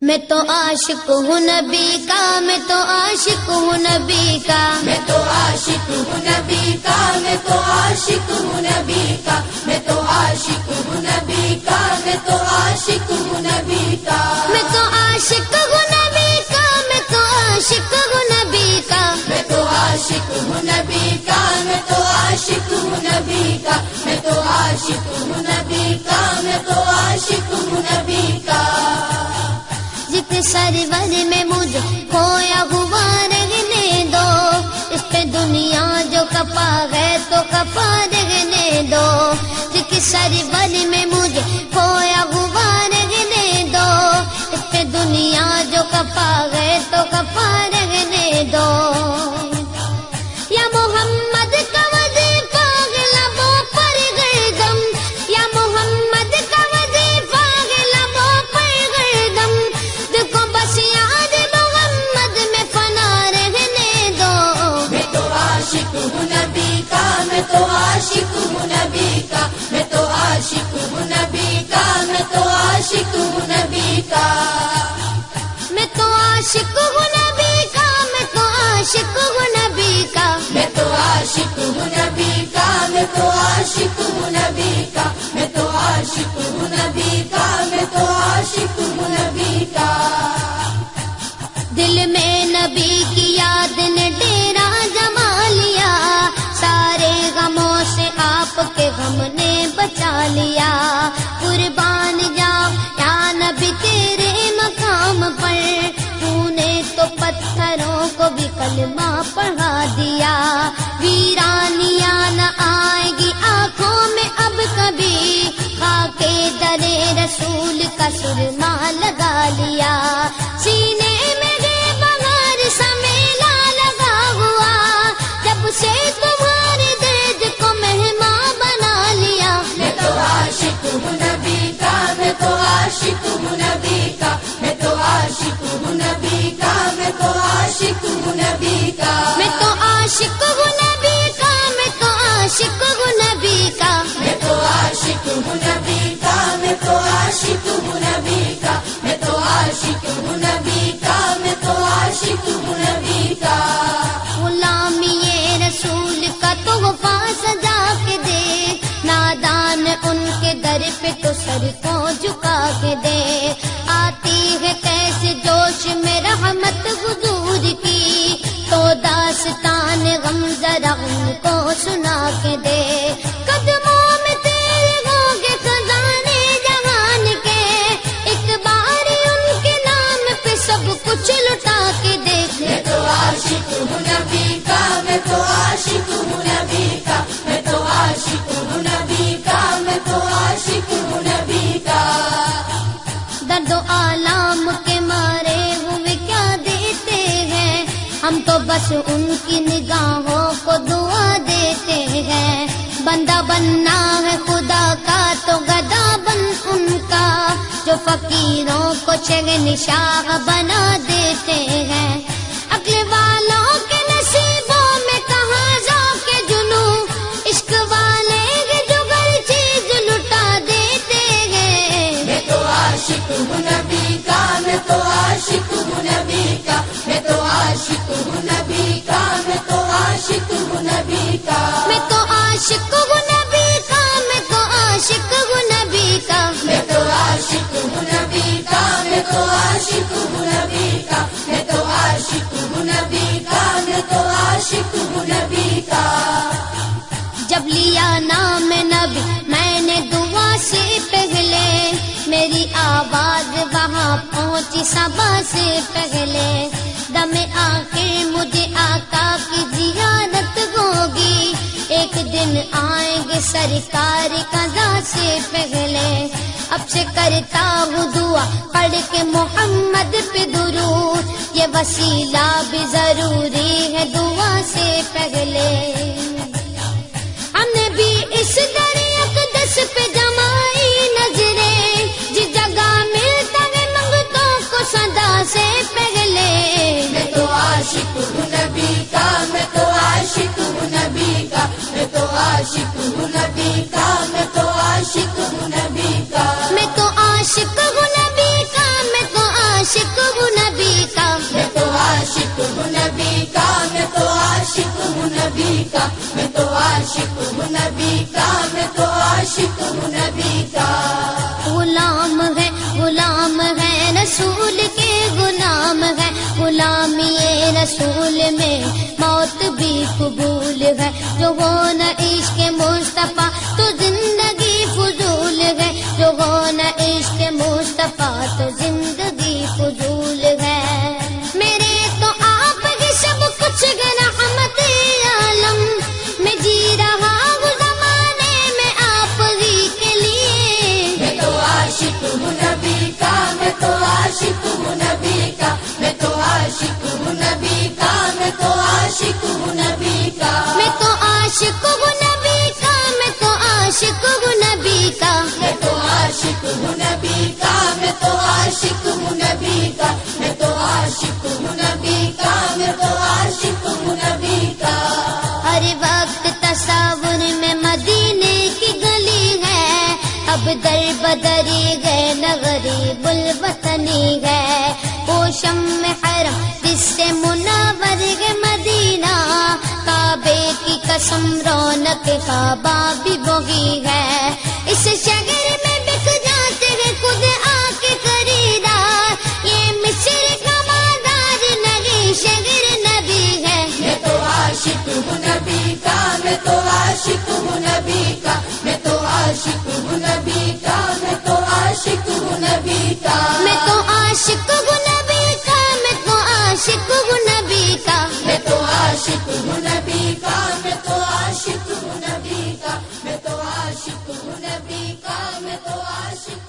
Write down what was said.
میں تو عاشق ہوں نبی کا، میں تو عاشق ہوں نبی کا، میں تو عاشق ہوں نبی کا، میں تو عاشق ہوں نبی کا، میں تو عاشق ہوں نبی کا، میں تو عاشق ہوں نبی کا، میں تو عاشق ہوں نبی کا، میں تو عاشق ہوں نبی کا، میں تو عاشق ہوں نبی کا، میں تو عاشق ہوں نبی کا، میں تو عاشق ہوں نبی کا، میں تو عاشق ہوں نبی کا، ذکر سرور میں مجھے کھویا ہوا رہنے دو، اس پہ دنیا جو کپا ہے تو کپا رہنے دو، ذکر سرور میں مجھے کھویا ہوا رہنے دو، اس پہ دنیا جو کپا ہے تو کپا رہنے دو، یا محمد کا وظیفہ لبوں پر گردم، یا محمد کا وظیفہ لبوں پر گردم، دیکھو بس یاد محمد میں فنا رہنے دو، میں تو عاشق ہوں نبی کا، میں تو عاشق ہوں نبی کا، میں تو عاشق ہوں نبی کا، میں تو عاشق ہوں نبی کا، میں تو عاشق ہوں نبی کا، میں تو عاشق ہوں نبی کا، میں تو عاشق ہوں نبی کا، میں تو عاشق ہوں نبی کا، میں تو عاشق ہوں نبی کا، میں تو عاشق ہوں نبی کا، دل میں نبی کی یاد نے ڈیرا جما لیا، سارے غموں سے آپ کے غم نے بچا لیا، قربان جاؤ یا نبی تیرے مقام پر، تو نے تو پتھروں کو بھی کلمہ پڑھا دیا، ویرانیاں نہ آئے گی آنکھوں میں اب کبھی، خاکے درے رسول کا سرما لگا لیا، سینے میں سے تمہارے درد کو مہمان بنا لیا، میں تو عاشق ہوں نبی کا، میں تو عاشق ہوں نبی کا، میں تو عاشق ہوں نبی کا، میں تو عاشق ہوں نبی کا، میں تو عاشق ہوں نبی کا، میں تو عاشق ہوں نبی کا، میں تو عاشق ہوں نبی کا، میں تو عاشق ہوں نبی کا، میں تو عاشق ہوں نبی کا، میں تو عاشق ہوں نبی کا، غلامی رسول کا تحفہ سجا کے دے، نادان ان کے در پہ تو سر کو جھکا کے دے، آتی ہے کیسے جوش میں رحمت حضور کی، تو داستان غم ذرا ان کو سنا کے دے، قدموں میں تیرے ہوں گے خزانے جہان کے، ایک بار ان کے نام پہ سب کچھ لٹا کے دیکھ، میں تو عاشق ہوں نبی کا، میں تو عاشق ہوں نبی کا، میں تو عاشق ہوں نبی کا، میں تو عاشق ہوں نبی کا، درد و آلام کے مارے ہوئے کیا دیتے ہیں، ہم تو بس ان کی نگاہوں کو دعا دیتے ہیں، بندہ بننا ہے خدا کا تو گدا بن ان کا، جو فقیروں کو شہنشاہ بنا دیتے ہیں، عقل والوں کے نصیبوں میں کہاں ذوق جنوں، عشق والے کے جو گھر چیز لٹا دیتے ہیں، میں تو عاشق ہوں نبی کا، میں تو عاشق ہوں نبی کا، میں تو عاشق ہوں نبی کا، میں تو عاشق ہوں نبی کا، میں تو عاشق ہوں نبی کا، میں تو عاشق ہوں نبی کا، میں تو عاشق ہوں نبی کا، میں تو عاشق ہوں نبی کا، میں تو عاشق ہوں نبی کا، میں تو عاشق ہوں نبی کا، جب لیا نام نبی میں نے دعا سے پہلے، میری آواز وہاں پہنچی صبا سے پہلے، دم آخر مجھے آقا کی زیارت ہوگی، ایک دن آئیں گے سرکار قضا سے پہلے، اب سے کرتا ہوں دعا پڑھ کے محمد پہ درود، یہ وسیلہ بھی ضروری ہے دعا سے پہلے، ہم نے بھی اس در اقدس پہ جمائی نظریں، جس جگہ ملتا ہے منگتوں کو صدا سے پہلے، میں تو عاشق ہوں نبی کا، میں تو عاشق ہوں نبی کا، میں تو عاشق ہوں نبی کا، میں تو عاشق ہوں نبی کا، میں تو عاشق ہوں نبی کا، میں تو عاشق نبی کا، میں تو عاشق ہوں نبی کا، میں تو عاشق ہوں نبی کا۔ غلام ہے رسول کے غلام ہے، غلامی رسول میں موت بھی قبول ہے، جو ہو نہ عشق مصطفیٰ تو زندگی فضول ہے، جو ہو نہ عشق مصطفیٰ تو زندگی فضول ہے۔ میرے تو آپ کے سب کچھ رحمت عالم میں جی رہا ہوں زمانے میں آپ ہی کے لیے۔ میں تو عاشق ہوں نبی کا، میں تو عاشق ہوں نبی کا، میں تو عاشق ہوں نبی کا، میں تو عاشق ہوں نبی کا۔ میں تو عاشق ہوں نبی کا، میں تو عاشق ہوں نبی کا، میں تو عاشق ہوں نبی کا، میں تو عاشق ہوں نبی کا، میں تو عاشق ہوں نبی کا، میں تو عاشق ہوں نبی کا۔ ہر وقت تصور میں مدینے کی گلی ہے، اب در بدری گئے نہ غریب الوطنی ہے، وہ شمع حرم جس سے منور ہے مدینہ، کعبے کی قسم رونق کعبہ بھی وہی ہے، اس شہر میں بک جاتے ہیں خود آ کے خریدار، یہ مصر کا مادار نہیں شہر نبی ہے۔ میں تو عاشق ہوں نبی کا، میں تو عاشق ہوں نبی کا، میں تو عاشق ہوں نبی کا، میں تو عاشق ہوں نبی کا۔ میں تو عاشق ہوں نبی کا، میں تو عاشق ہوں نبی کا، میں تو عاشق ہوں نبی کا، میں تو عاشق ہوں نبی کا، میں تو عاشق ہوں نبی کا، میں تو عاشق